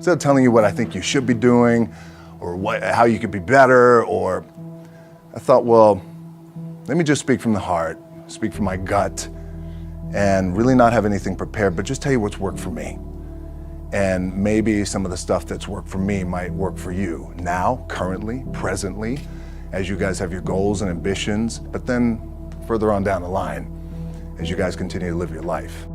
Instead of telling you what I think you should be doing or how you could be better, I thought, well, let me just speak from the heart, speak from my gut, and really not have anything prepared, but just tell you what's worked for me. And maybe some of the stuff that's worked for me might work for you now, currently, presently, as you guys have your goals and ambitions, but then further on down the line, as you guys continue to live your life.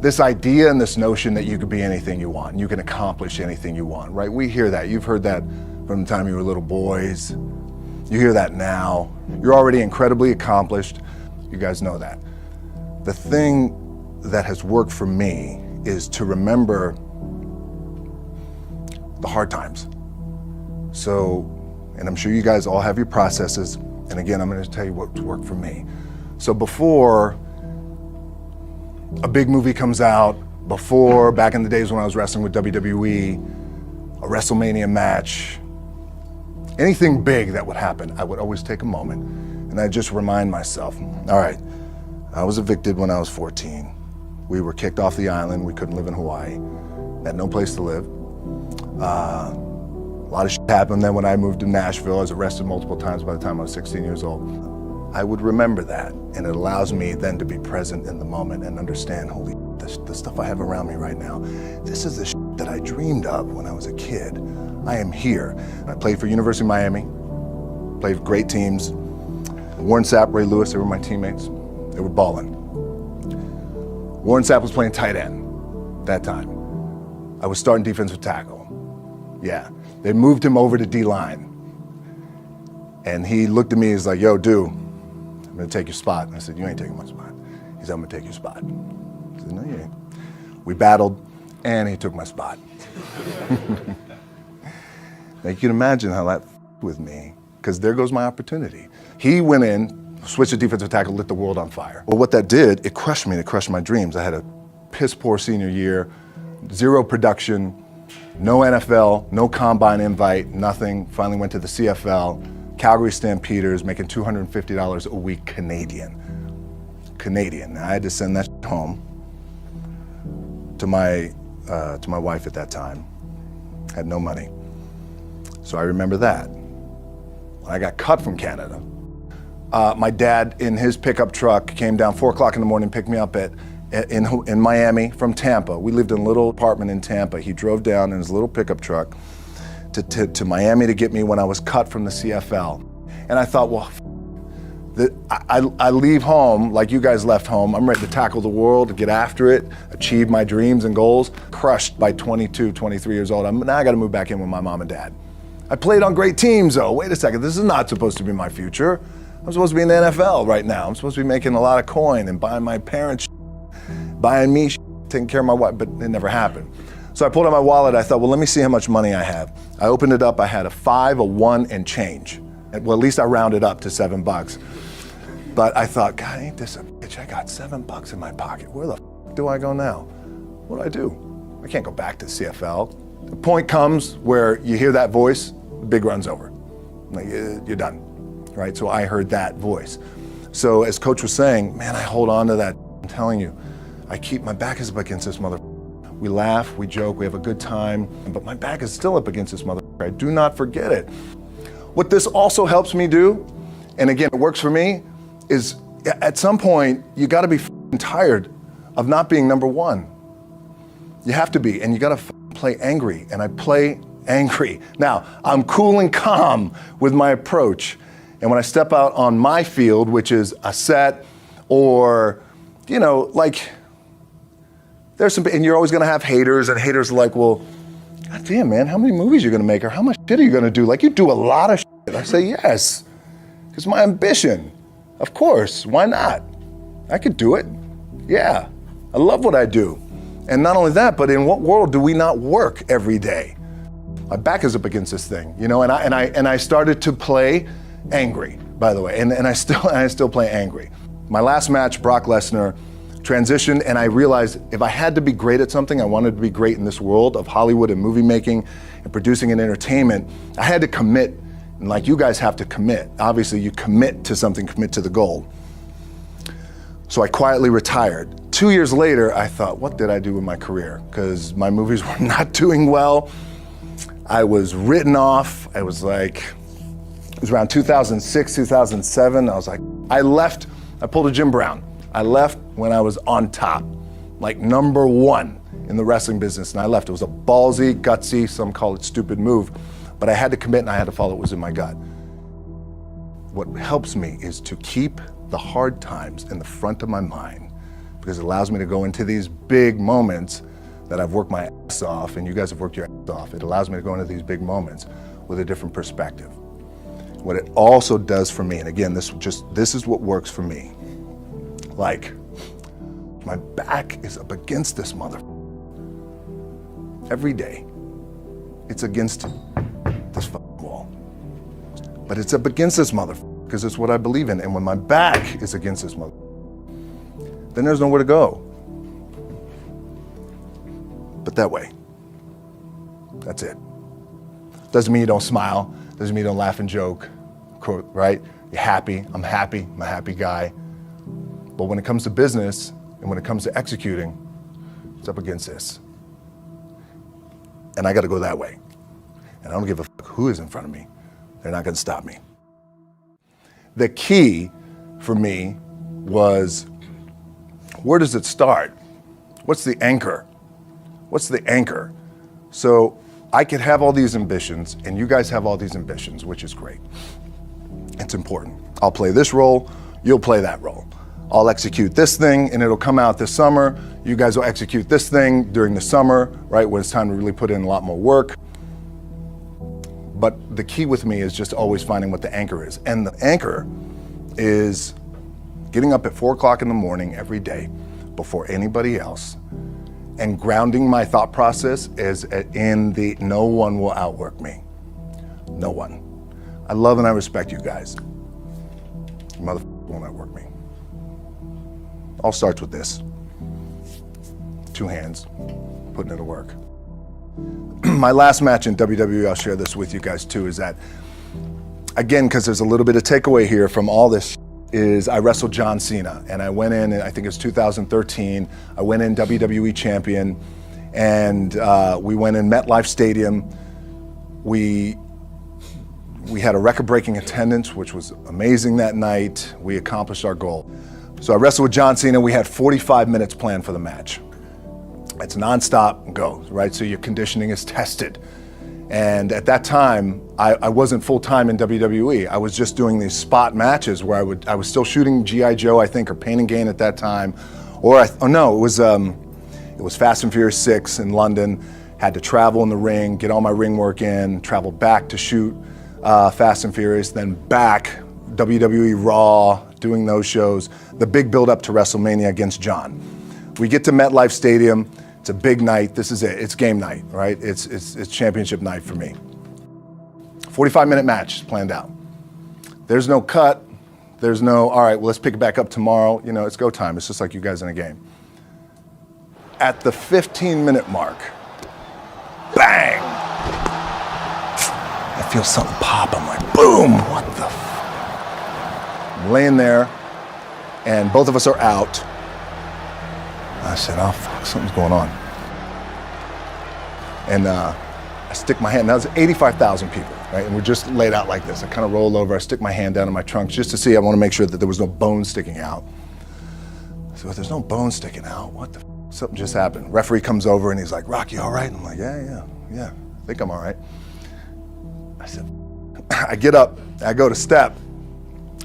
This idea and this notion that you could be anything you want, you can accomplish anything you want, right? We hear that. You've heard that from the time you were little boys. You hear that now. You're already incredibly accomplished. You guys know that. The thing that has worked for me is to remember the hard times. So, and I'm sure you guys all have your processes. And again, I'm going to tell you what's worked for me. So before a big movie comes out, before, back in the days when I was wrestling with WWE, a WrestleMania match, anything big that would happen, I would always take a moment and I'd just remind myself, all right, I was evicted when I was 14. We were kicked off the island. We couldn't live in Hawaii. Had no place to live. A lot of shit happened then when I moved to Nashville. I was arrested multiple times by the time I was 16 years old. I would remember that, and it allows me then to be present in the moment and understand, holy shit, the stuff I have around me right now, this is the shit that I dreamed of when I was a kid. I am here. I played for University of Miami, played for great teams. Warren Sapp, Ray Lewis, they were my teammates. They were balling. Warren Sapp was playing tight end that time. I was starting defensive tackle. Yeah, they moved him over to D-line. And he looked at me, he's like, yo, dude, I'm gonna take your spot. And I said, you ain't taking my spot. He said, I'm gonna take your spot. I said, no, you ain't. We battled, and he took my spot. Now you can imagine how that with me, because there goes my opportunity. He went in, switched to defensive tackle, lit the world on fire. Well, what that did, it crushed me, it crushed my dreams. I had a piss poor senior year, zero production, no NFL, no combine invite, nothing. Finally went to the CFL, Calgary Stampeders, making $250 a week Canadian. Now, I had to send that home to my wife at that time. Had no money. So I remember that. When I got cut from Canada, my dad in his pickup truck came down 4 o'clock in the morning, picked me up in Miami from Tampa. We lived in a little apartment in Tampa. He drove down in his little pickup truck to Miami to get me when I was cut from the CFL. And I thought, well, I leave home like you guys left home. I'm ready to tackle the world, to get after it, achieve my dreams and goals. Crushed by 22, 23 years old. Now I got to move back in with my mom and dad. I played on great teams though. Wait a second, this is not supposed to be my future. I'm supposed to be in the NFL right now. I'm supposed to be making a lot of coin and buying my parents, buying me, taking care of my wife, but it never happened. So I pulled out my wallet. I thought, well, let me see how much money I have. I opened it up. I had a 5, a 1, and change. Well, at least I rounded up to $7. But I thought, God, ain't this a bitch? I got $7 in my pocket. Where the f do I go now? What do I do? I can't go back to CFL. The point comes where you hear that voice, the big run's over. Like, you're done, right? So I heard that voice. So as Coach was saying, man, I hold on to that. I'm telling you, my back is up against this mother. We laugh, we joke, we have a good time, but my back is still up against this mother. I do not forget it. What this also helps me do, and again, it works for me, is at some point, you gotta be tired of not being number one. You have to be, and you gotta play angry, and I play angry. Now, I'm cool and calm with my approach, and when I step out on my field, which is a set, or, you know, like, there's some, and you're always gonna have haters, and haters are like, well, God damn, man, how many movies are you gonna make, or how much shit are you gonna do? Like, you do a lot of shit. I say, yes, it's my ambition. Of course, why not? I could do it, yeah. I love what I do. And not only that, but in what world do we not work every day? My back is up against this thing, you know, and I started to play angry, by the way, and I still play angry. My last match, Brock Lesnar, transitioned, and I realized if I had to be great at something, I wanted to be great in this world of Hollywood and movie making and producing and entertainment, I had to commit, and like you guys have to commit. Obviously, you commit to something, commit to the goal. So I quietly retired 2 years later, I thought, what did I do with my career? Because my movies were not doing well. I was written off. It was around 2006, 2007. I was like, I left, I pulled a Jim Brown. I left when I was on top, like #1 in the wrestling business, and I left. It was a ballsy, gutsy, some call it stupid move, but I had to commit and I had to follow what was in my gut. What helps me is to keep the hard times in the front of my mind, because it allows me to go into these big moments that I've worked my ass off, and you guys have worked your ass off. It allows me to go into these big moments with a different perspective. What it also does for me, and again, this is what works for me. Like, my back is up against this mother. Every day, it's against this fucking wall. But it's up against this mother, because it's what I believe in. And when my back is against this mother, then there's nowhere to go. But that way, that's it. Doesn't mean you don't smile, doesn't mean you don't laugh and joke, right? You're happy, I'm a happy guy. But when it comes to business, and when it comes to executing, it's up against this. And I gotta go that way. And I don't give a fuck who is in front of me. They're not gonna stop me. The key for me was, where does it start? What's the anchor? What's the anchor? So I could have all these ambitions, and you guys have all these ambitions, which is great. It's important. I'll play this role, you'll play that role. I'll execute this thing and it'll come out this summer. You guys will execute this thing during the summer, right, when it's time to really put in a lot more work. But the key with me is just always finding what the anchor is. And the anchor is getting up at 4 o'clock in the morning every day before anybody else and grounding my thought process is in the no one will outwork me. No one. I love and I respect you guys. You motherfuckers won't outwork me. All starts with this. 2 hands, putting it to work. My last match in WWE, I'll share this with you guys too, is that, again, because there's a little bit of takeaway here from all this, is I wrestled John Cena, and I went in, I think it was 2013, I went in WWE champion, and we went in MetLife Stadium. We had a record-breaking attendance, which was amazing that night. We accomplished our goal. So I wrestled with John Cena. We had 45 minutes planned for the match. It's nonstop, go, right? So your conditioning is tested. And at that time, I wasn't full-time in WWE. I was just doing these spot matches where I was still shooting G.I. Joe, I think, or Pain and Gain at that time. It was Fast and Furious 6 in London. Had to travel in the ring, get all my ring work in, travel back to shoot Fast and Furious, then back, WWE Raw, doing those shows, the big build up to WrestleMania against John. We get to MetLife Stadium, it's a big night, this is it, it's game night, right? It's championship night for me. 45-minute match planned out. There's no cut, there's no, all right, well, let's pick it back up tomorrow, you know, it's go time, it's just like you guys in a game. At the 15-minute mark, bang! I feel something pop, I'm like, boom, what the f? I'm laying there, and both of us are out. I said, oh fuck, something's going on. And I stick my hand, now there's 85,000 people, right? And we're just laid out like this. I kind of roll over, I stick my hand down in my trunk just to see, I want to make sure that there was no bone sticking out. So if there's no bone sticking out, what the f? Something just happened. Referee comes over and he's like, Rock, you all right? And I'm like, yeah, I think I'm all right. I said, I get up, I go to step,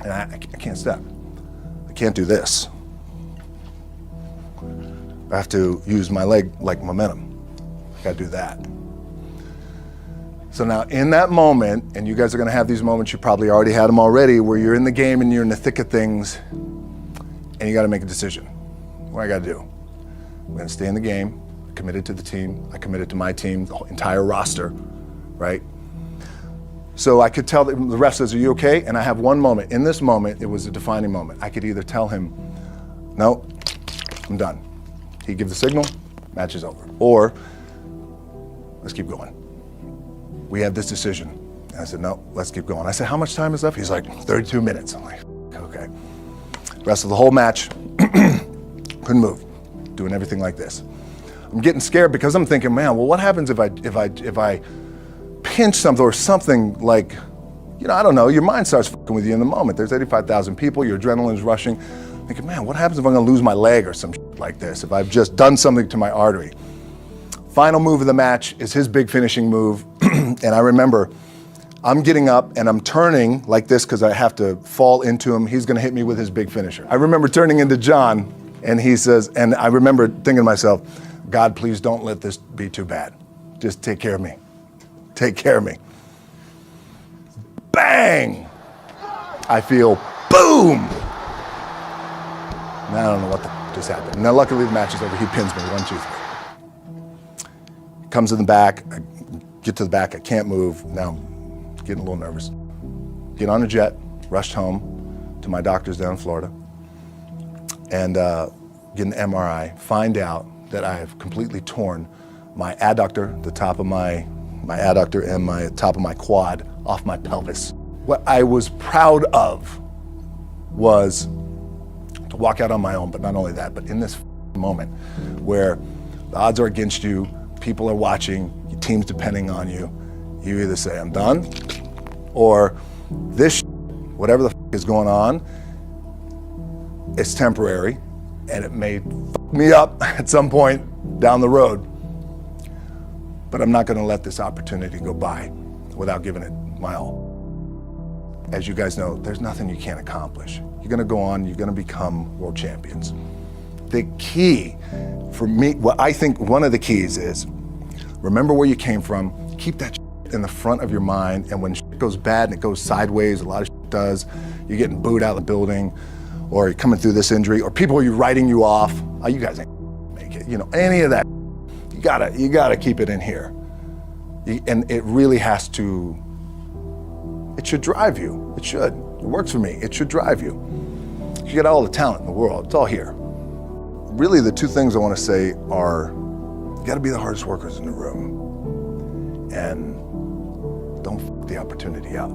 and I can't step. I can't do this. I have to use my leg like momentum. I gotta do that. So now in that moment, and you guys are gonna have these moments, you probably already had them already, where you're in the game and you're in the thick of things, and you gotta make a decision. What I gotta do? I'm gonna stay in the game, I committed to the team, I committed to my team, the whole entire roster, right? So I could tell, the ref says, are you okay? And I have one moment. In this moment, it was a defining moment. I could either tell him, no, I'm done. He gives the signal, match is over. Or, let's keep going. We have this decision. And I said, no, let's keep going. I said, how much time is left? He's like, 32 minutes. I'm like, okay. Rest of the whole match, couldn't move. doing everything like this. I'm getting scared because I'm thinking, man, well, what happens if I pinch something or something like, I don't know, your mind starts fucking with you in the moment. There's 85,000 people, your adrenaline's rushing. Thinking, man, what happens if I'm gonna lose my leg or some shit like this, if I've just done something to my artery? Final move of the match is his big finishing move. And I remember I'm getting up and I'm turning like this because I have to fall into him. He's gonna hit me with his big finisher. I remember turning into John and he says, and I remember thinking to myself, God, please don't let this be too bad. Just take care of me. Take care of me. Bang! I feel boom! Now I don't know what just happened. Now luckily the match is over. He pins me, 1, 2, 3. Comes in the back, I get to the back, I can't move. Now I'm getting a little nervous. Get on a jet, rushed home to my doctor's down in Florida, and get an MRI, find out that I have completely torn my adductor, the top of my adductor and my top of my quad off my pelvis. What I was proud of was to walk out on my own, but not only that, but in this moment where the odds are against you, people are watching, your team's depending on you, you either say, I'm done, or this whatever the is going on, it's temporary, and it may fuck me up at some point down the road. But I'm not gonna let this opportunity go by without giving it my all. As you guys know, there's nothing you can't accomplish. You're gonna go on, you're gonna become world champions. The key for me, what I think one of the keys is, remember where you came from, keep that in the front of your mind, and when shit goes bad and it goes sideways, a lot of shit does, you're getting booed out of the building, or you're coming through this injury, or people are writing you off, oh, you guys ain't make it, any of that. You gotta keep it in here. And it really has to, it should drive you. It should. It works for me. It should drive you. You got all the talent in the world. It's all here. Really, the two things I want to say are, you gotta be the hardest workers in the room. And don't f the opportunity out.